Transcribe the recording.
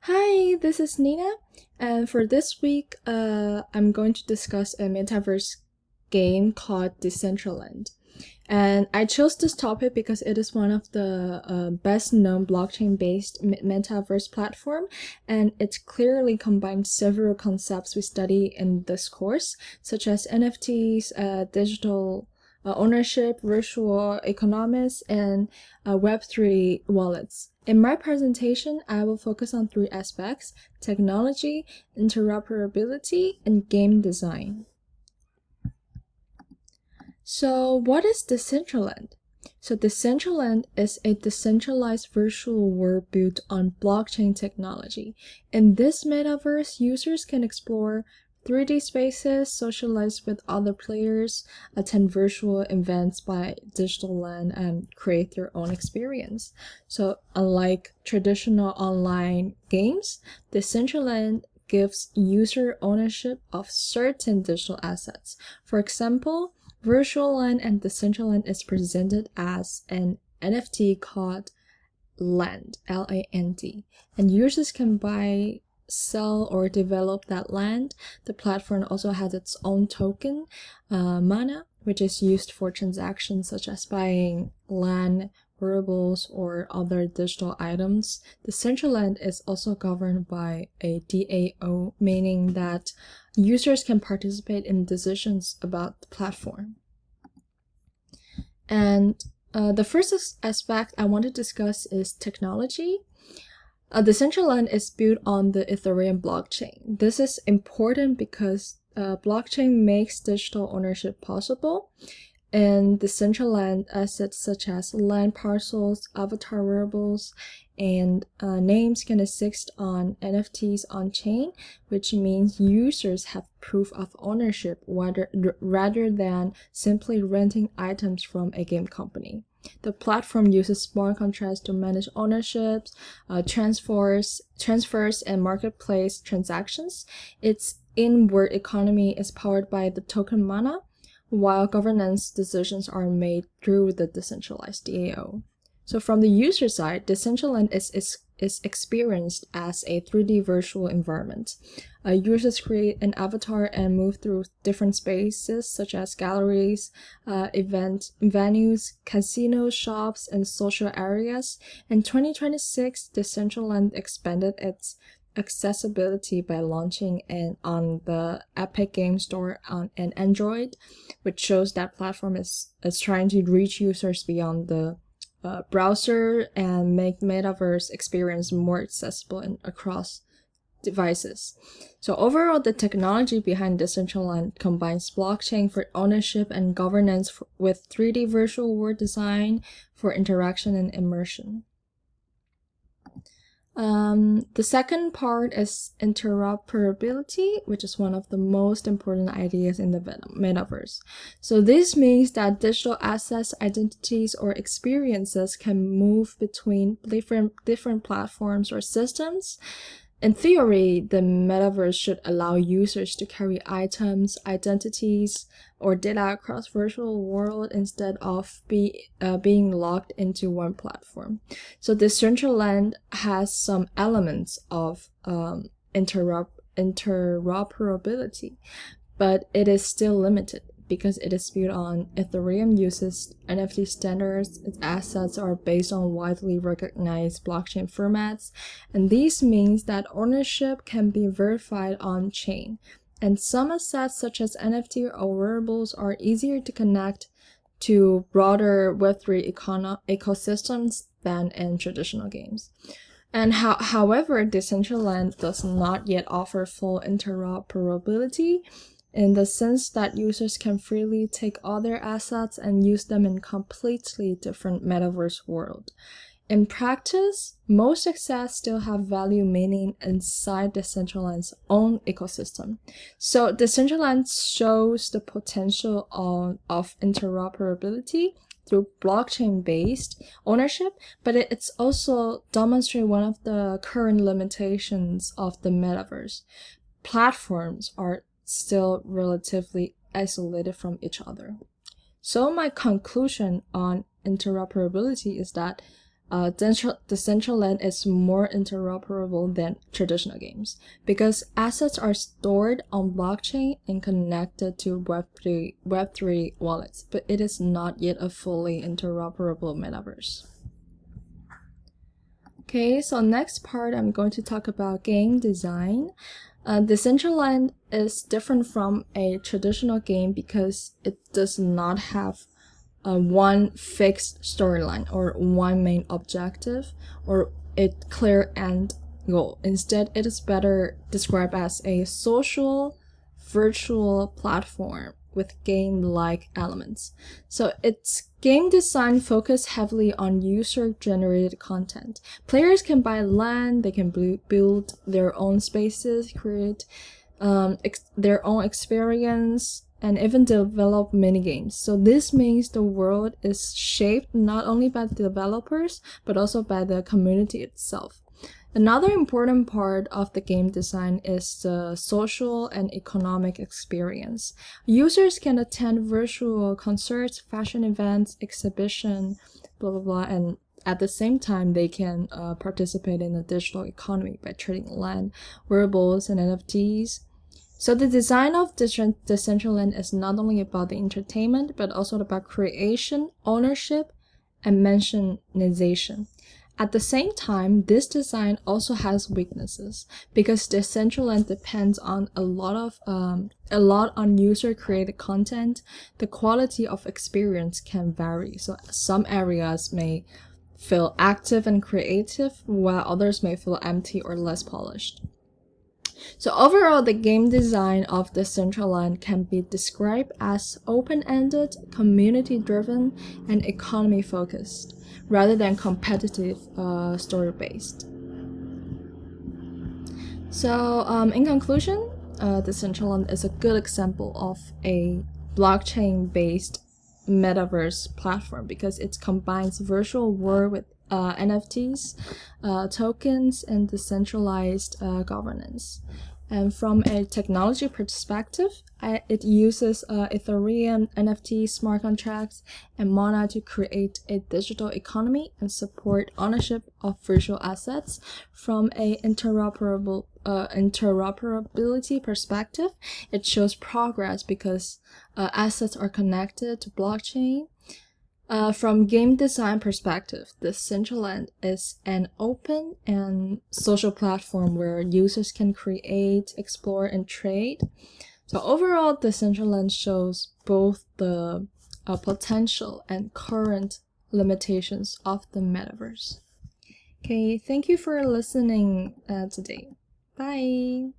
Hi, this is Nina, and for this week, I'm going to discuss a metaverse game called Decentraland. And I chose this topic because it is one of the best known blockchain based metaverse platform, and it clearly combines several concepts we study in this course, such as NFTs, digital ownership, virtual economics, and Web3 wallets. In my presentation, I will focus on three aspects: technology, interoperability, and game design. So, what is Decentraland? So, Decentraland is a decentralized virtual world built on blockchain technology. In this metaverse, users can explore 3D spaces, socialize with other players, attend virtual events by digital land, and create their own experience. So, unlike traditional online games, Decentraland gives user ownership of certain digital assets. For example, Virtual Land and Decentraland is presented as an NFT called Land, Land, and users can buy, sell, or develop that land. The platform also has its own token, Mana, which is used for transactions such as buying land, wearables, or other digital items. Decentraland is also governed by a DAO, meaning that users can participate in decisions about the platform. And the first aspect I want to discuss is technology. Decentraland is built on the Ethereum blockchain. This is important because blockchain makes digital ownership possible, and Decentraland assets such as land parcels, avatar wearables, and names can exist on NFTs on chain, which means users have proof of ownership rather than simply renting items from a game company. The platform uses smart contracts to manage ownerships, transfers, and marketplace transactions. Its inward economy is powered by the token Mana, while governance decisions are made through the decentralized DAO. So from the user side, Decentraland is experienced as a 3D virtual environment. Users create an avatar and move through different spaces such as galleries, event venues, casinos, shops, and social areas. In 2026, Decentraland expanded its accessibility by launching on the Epic Game Store on an Android, which shows that platform is trying to reach users beyond the browser and make metaverse experience more accessible and across devices. So overall, the technology behind Decentraland combines blockchain for ownership and governance with 3D virtual world design for interaction and immersion. The second part is interoperability, which is one of the most important ideas in the metaverse. So this means that digital assets, identities, or experiences can move between different platforms or systems. In theory, the metaverse should allow users to carry items, identities, or data across virtual world instead of being locked into one platform. So Decentraland has some elements of interoperability, but it is still limited because it is built on Ethereum uses NFT standards. Its assets are based on widely recognized blockchain formats, and this means that ownership can be verified on chain. And some assets such as NFT or wearables are easier to connect to broader Web3 ecosystems than in traditional games. And however, Decentraland does not yet offer full interoperability in the sense that users can freely take other assets and use them in completely different metaverse world. In practice, most assets still have value meaning inside Decentraland's own ecosystem. So Decentraland shows the potential of interoperability through blockchain-based ownership, but it's also demonstrates one of the current limitations of the metaverse. Platforms are still relatively isolated from each other. So my conclusion on interoperability is that Decentraland is more interoperable than traditional games because assets are stored on blockchain and connected to Web3 wallets, but it is not yet a fully interoperable metaverse. Okay, so next part I'm going to talk about game design. Decentraland is different from a traditional game because it does not have one fixed storyline or one main objective or a clear end goal. Instead, it is better described as a social virtual platform with game-like elements. So its game design focus heavily on user-generated content. Players can buy land, they can build their own spaces, create their own experience, and even develop mini games. So this means the world is shaped not only by the developers, but also by the community itself. Another important part of the game design is the social and economic experience. Users can attend virtual concerts, fashion events, exhibition, blah, blah, blah, and at the same time, they can participate in the digital economy by trading land, wearables, and NFTs. So the design of Decentraland is not only about the entertainment, but also about creation, ownership, and mentionization. At the same time, this design also has weaknesses because Decentraland depends on a lot on user-created content. The quality of experience can vary. So some areas may feel active and creative, while others may feel empty or less polished. So overall, the game design of Decentraland can be described as open-ended, community-driven, and economy-focused, rather than competitive, story-based. So in conclusion, Decentraland is a good example of a blockchain-based metaverse platform because it combines virtual world with NFTs, tokens, and decentralized governance. And from a technology perspective, it uses Ethereum, NFT, smart contracts, and Mana to create a digital economy and support ownership of virtual assets. From a interoperability perspective, it shows progress because assets are connected to blockchain. From game design perspective, Decentraland is an open and social platform where users can create, explore, and trade. So overall, Decentraland shows both the potential and current limitations of the metaverse. Okay, thank you for listening today. Bye!